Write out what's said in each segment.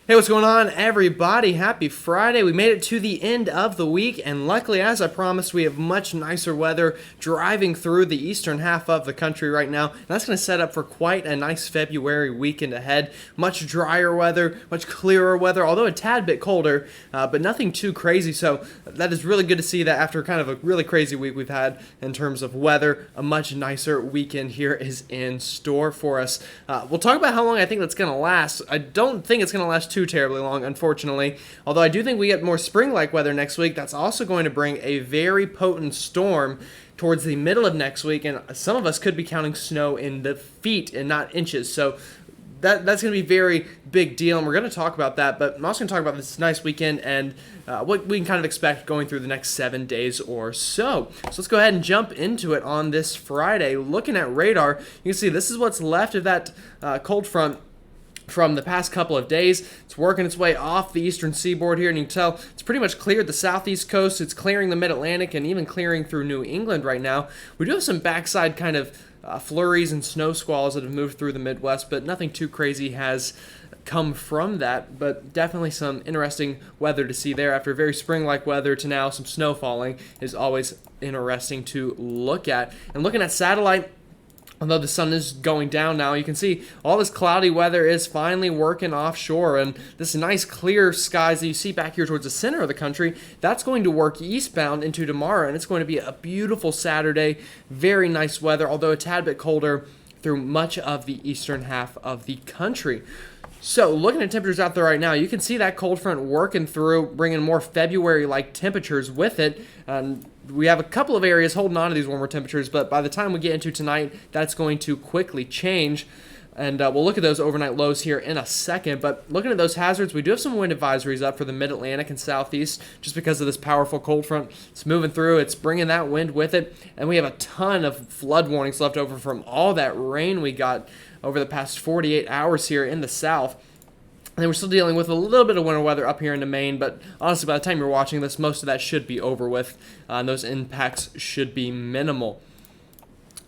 Hey, what's going on, everybody? Happy Friday. We made it to the end of the week, and luckily, as I promised, we have much nicer weather driving through the eastern half of the country right now. And that's going to set up for quite a nice February weekend ahead. Much drier weather, much clearer weather, although a tad bit colder, but nothing too crazy. So that is really good to see that after kind of a really crazy week we've had in terms of weather, a much nicer weekend here is in store for us. We'll talk about how long I think that's going to last. I don't think it's going to last too terribly long, unfortunately. Although I do think we get more spring-like weather next week. That's also going to bring a very potent storm towards the middle of next week, and some of us could be counting snow in the feet and not inches. So that's going to be a very big deal, and we're going to talk about that. But I'm also going to talk about this nice weekend and what we can kind of expect going through the next 7 days or so. So let's go ahead and jump into it on this Friday. Looking at radar, you can see this is what's left of that cold front from the past couple of days. It's working its way off the eastern seaboard here, and you can tell it's pretty much cleared the southeast coast. It's clearing the mid-Atlantic and even clearing through New England right now. We do have some backside kind of flurries and snow squalls that have moved through the Midwest, but nothing too crazy has come from that. But definitely some interesting weather to see there. After very spring-like weather to now some snow falling is always interesting to look at. And looking at satellite, although the sun is going down now, you can see all this cloudy weather is finally working offshore, and this nice clear skies that you see back here towards the center of the country, that's going to work eastbound into tomorrow, and it's going to be a beautiful Saturday. Very nice weather, although a tad bit colder through much of the eastern half of the country. So looking at temperatures out there right now, you can see that cold front working through, bringing more February-like temperatures with it. We have a couple of areas holding on to these warmer temperatures, but by the time we get into tonight, that's going to quickly change. And we'll look at those overnight lows here in a second. But looking at those hazards, we do have some wind advisories up for the mid-Atlantic and southeast just because of this powerful cold front. It's moving through. It's bringing that wind with it. And we have a ton of flood warnings left over from all that rain we got over the past 48 hours here in the south. And then we're still dealing with a little bit of winter weather up here into Maine, but honestly, by the time you're watching this, most of that should be over with, and those impacts should be minimal.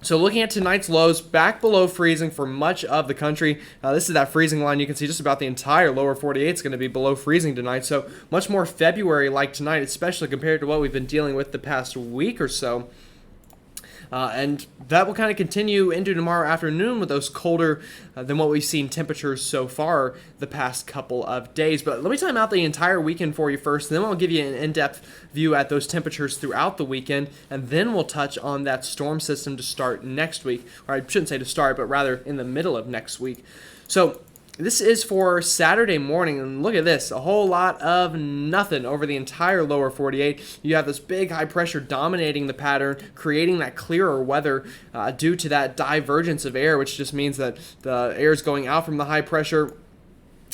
So looking at tonight's lows, back below freezing for much of the country. This is that freezing line. You can see just about the entire lower 48 is going to be below freezing tonight, so much more February-like tonight, especially compared to what we've been dealing with the past week or so. And that will kind of continue into tomorrow afternoon with those colder than what we've seen temperatures so far the past couple of days. But let me time out the entire weekend for you first, and then I'll give you an in-depth view at those temperatures throughout the weekend, and then we'll touch on that storm system to start next week. Or I shouldn't say to start, but rather in the middle of next week. So this is for Saturday morning, and look at this, a whole lot of nothing over the entire lower 48. You have this big high pressure dominating the pattern, creating that clearer weather due to that divergence of air, which just means that the air is going out from the high pressure,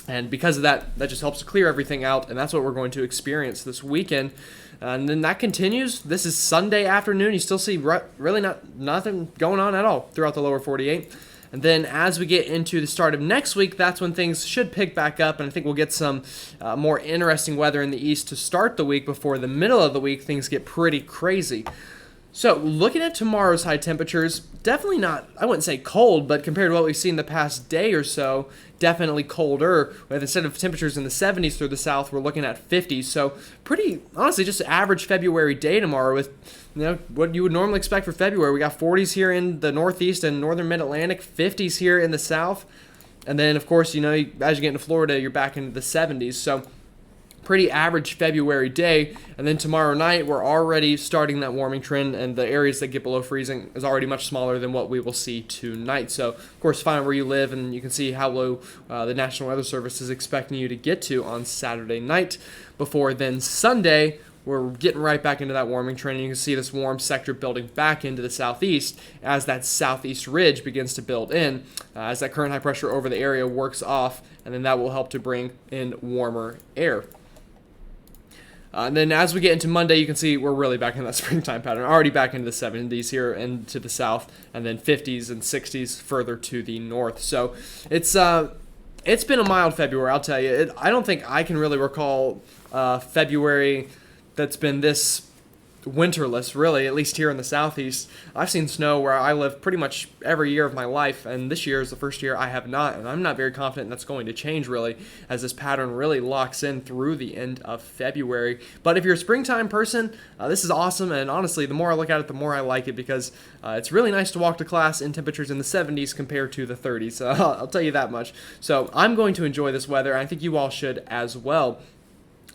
and because of that, that just helps to clear everything out, and that's what we're going to experience this weekend. And then that continues. This is Sunday afternoon. You still see really nothing going on at all throughout the lower 48. And then as we get into the start of next week, that's when things should pick back up, and I think we'll get some more interesting weather in the east to start the week before the middle of the week things get pretty crazy. So looking at tomorrow's high temperatures, definitely not, I wouldn't say cold, but compared to what we've seen the past day or so, definitely colder. With instead of temperatures in the 70s through the south, we're looking at 50s. So pretty, honestly, just an average February day tomorrow with what you would normally expect for February. We got 40s here in the northeast and northern mid-Atlantic, 50s here in the south. And then, of course, as you get into Florida, you're back into the 70s. So pretty average February day. And then tomorrow night, we're already starting that warming trend, and the areas that get below freezing is already much smaller than what we will see tonight. So, of course, find where you live, and you can see how low the National Weather Service is expecting you to get to on Saturday night. Before then Sunday, we're getting right back into that warming trend. You can see this warm sector building back into the southeast as that southeast ridge begins to build in, as that current high pressure over the area works off, and then that will help to bring in warmer air. And then as we get into Monday, you can see we're really back in that springtime pattern, already back into the 70s here and to the south, and then 50s and 60s further to the north. So it's been a mild February, I'll tell you. I don't think I can really recall February that's been this winterless, really, at least here in the southeast. I've seen snow where I live pretty much every year of my life, and this year is the first year I have not, and I'm not very confident that's going to change, really, as this pattern really locks in through the end of February. But if you're a springtime person, this is awesome, and honestly, the more I look at it, the more I like it, because it's really nice to walk to class in temperatures in the 70s compared to the 30s. I'll tell you that much. So I'm going to enjoy this weather, and I think you all should as well,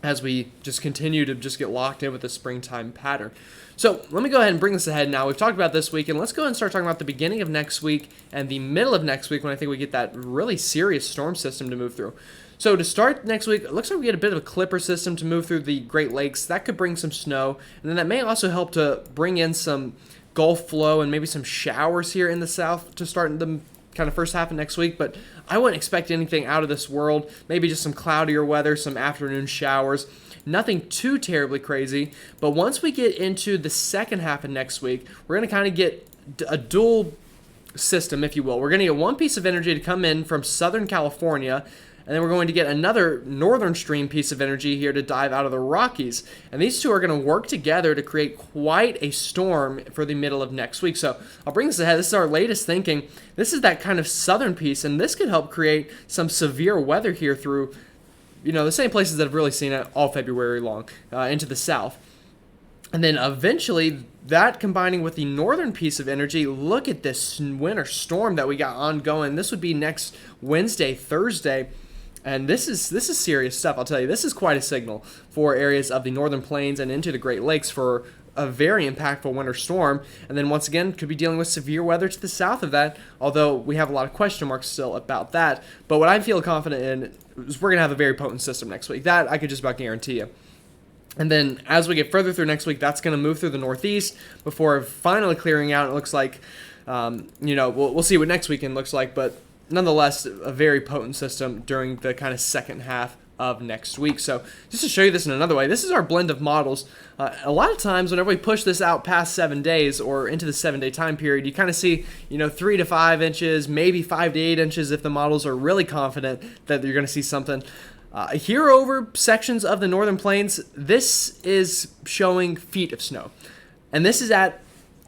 as we just continue to just get locked in with the springtime pattern. So let me go ahead and bring this ahead now. We've talked about this week, and let's go ahead and start talking about the beginning of next week and the middle of next week, when I think we get that really serious storm system to move through. So to start next week, it looks like we get a bit of a clipper system to move through the Great Lakes. That could bring some snow, and then that may also help to bring in some Gulf flow and maybe some showers here in the south to start the kind of first half of next week, but I wouldn't expect anything out of this world. Maybe just some cloudier weather, some afternoon showers. Nothing too terribly crazy, but once we get into the second half of next week, we're going to kind of get a dual system, if you will. We're going to get one piece of energy to come in from Southern California, and then we're going to get another northern stream piece of energy here to dive out of the Rockies. And these two are going to work together to create quite a storm for the middle of next week. So I'll bring this ahead. This is our latest thinking. This is that kind of southern piece, and this could help create some severe weather here through, the same places that have really seen it all February long, into the south. And then eventually, that combining with the northern piece of energy, look at this winter storm that we got ongoing. This would be next Wednesday, Thursday. And this is serious stuff, I'll tell you. This is quite a signal for areas of the northern plains and into the Great Lakes for a very impactful winter storm. And then once again, could be dealing with severe weather to the south of that, although we have a lot of question marks still about that. But what I feel confident in is we're going to have a very potent system next week. That I could just about guarantee you. And then as we get further through next week, that's going to move through the northeast before finally clearing out. It looks like, we'll see what next weekend looks like, but nonetheless, a very potent system during the kind of second half of next week. So just to show you this in another way, this is our blend of models. A lot of times whenever we push this out past 7 days or into the 7-day time period, you kind of see, 3 to 5 inches, maybe 5 to 8 inches if the models are really confident that you're going to see something. Here over sections of the northern plains, this is showing feet of snow. And this is at,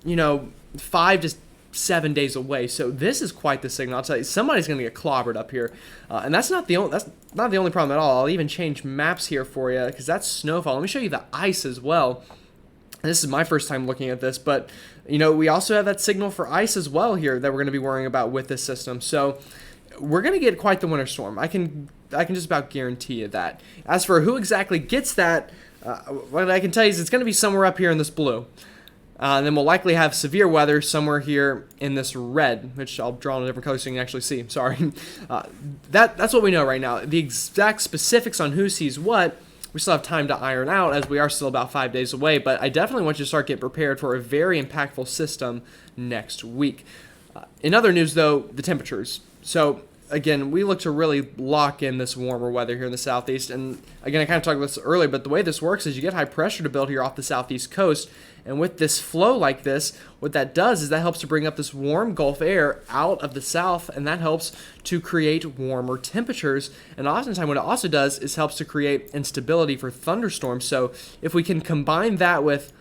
5 to 7 days away. So this is quite the signal. I'll tell you, somebody's going to get clobbered up here. And that's not the only problem at all. I'll even change maps here for you because that's snowfall. Let me show you the ice as well. And this is my first time looking at this, but we also have that signal for ice as well here that we're going to be worrying about with this system. So we're going to get quite the winter storm. I can just about guarantee you that. As for who exactly gets that, what I can tell you is it's going to be somewhere up here in this blue. And then we'll likely have severe weather somewhere here in this red, which I'll draw in a different color so you can actually see. Sorry. That's what we know right now. The exact specifics on who sees what, we still have time to iron out as we are still about 5 days away. But I definitely want you to start getting prepared for a very impactful system next week. In other news, though, the temperatures. So again, we look to really lock in this warmer weather here in the southeast. And again, I kind of talked about this earlier, but the way this works is you get high pressure to build here off the southeast coast. And with this flow like this, what that does is that helps to bring up this warm Gulf air out of the south, and that helps to create warmer temperatures. And oftentimes what it also does is helps to create instability for thunderstorms. So if we can combine that with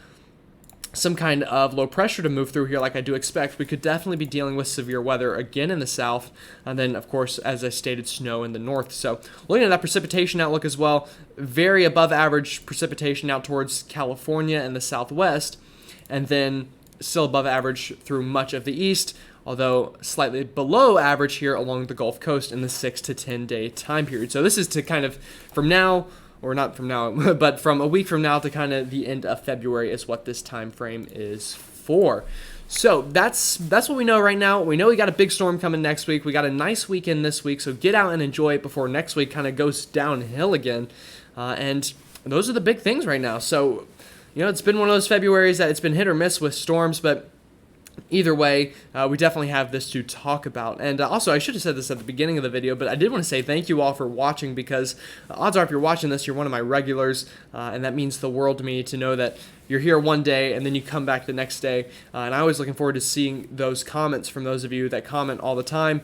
some kind of low pressure to move through here like I do expect, we could definitely be dealing with severe weather again in the south, and then of course, as I stated, snow in the north. So looking at that precipitation outlook as well, very above average precipitation out towards California and the southwest, and then still above average through much of the east, although slightly below average here along the Gulf Coast in the 6 to 10 day time period. So this is to kind of from now, or not from now, but from a week from now to kind of the end of February is what this time frame is for. So that's what we know right now. We know we got a big storm coming next week. We got a nice weekend this week, so get out and enjoy it before next week kind of goes downhill again. And those are the big things right now. So, it's been one of those Februaries that it's been hit or miss with storms, but either way, we definitely have this to talk about. And also, I should have said this at the beginning of the video, but I did want to say thank you all for watching, because odds are if you're watching this, you're one of my regulars, and that means the world to me to know that you're here one day and then you come back the next day. And I always looking forward to seeing those comments from those of you that comment all the time.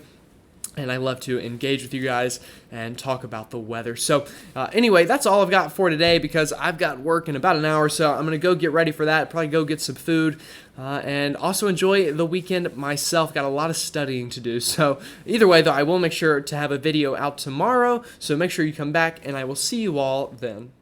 and I love to engage with you guys and talk about the weather. So anyway, that's all I've got for today because I've got work in about an hour, so I'm going to go get ready for that, probably go get some food, and also enjoy the weekend myself. Got a lot of studying to do. So either way, though, I will make sure to have a video out tomorrow, so make sure you come back, and I will see you all then.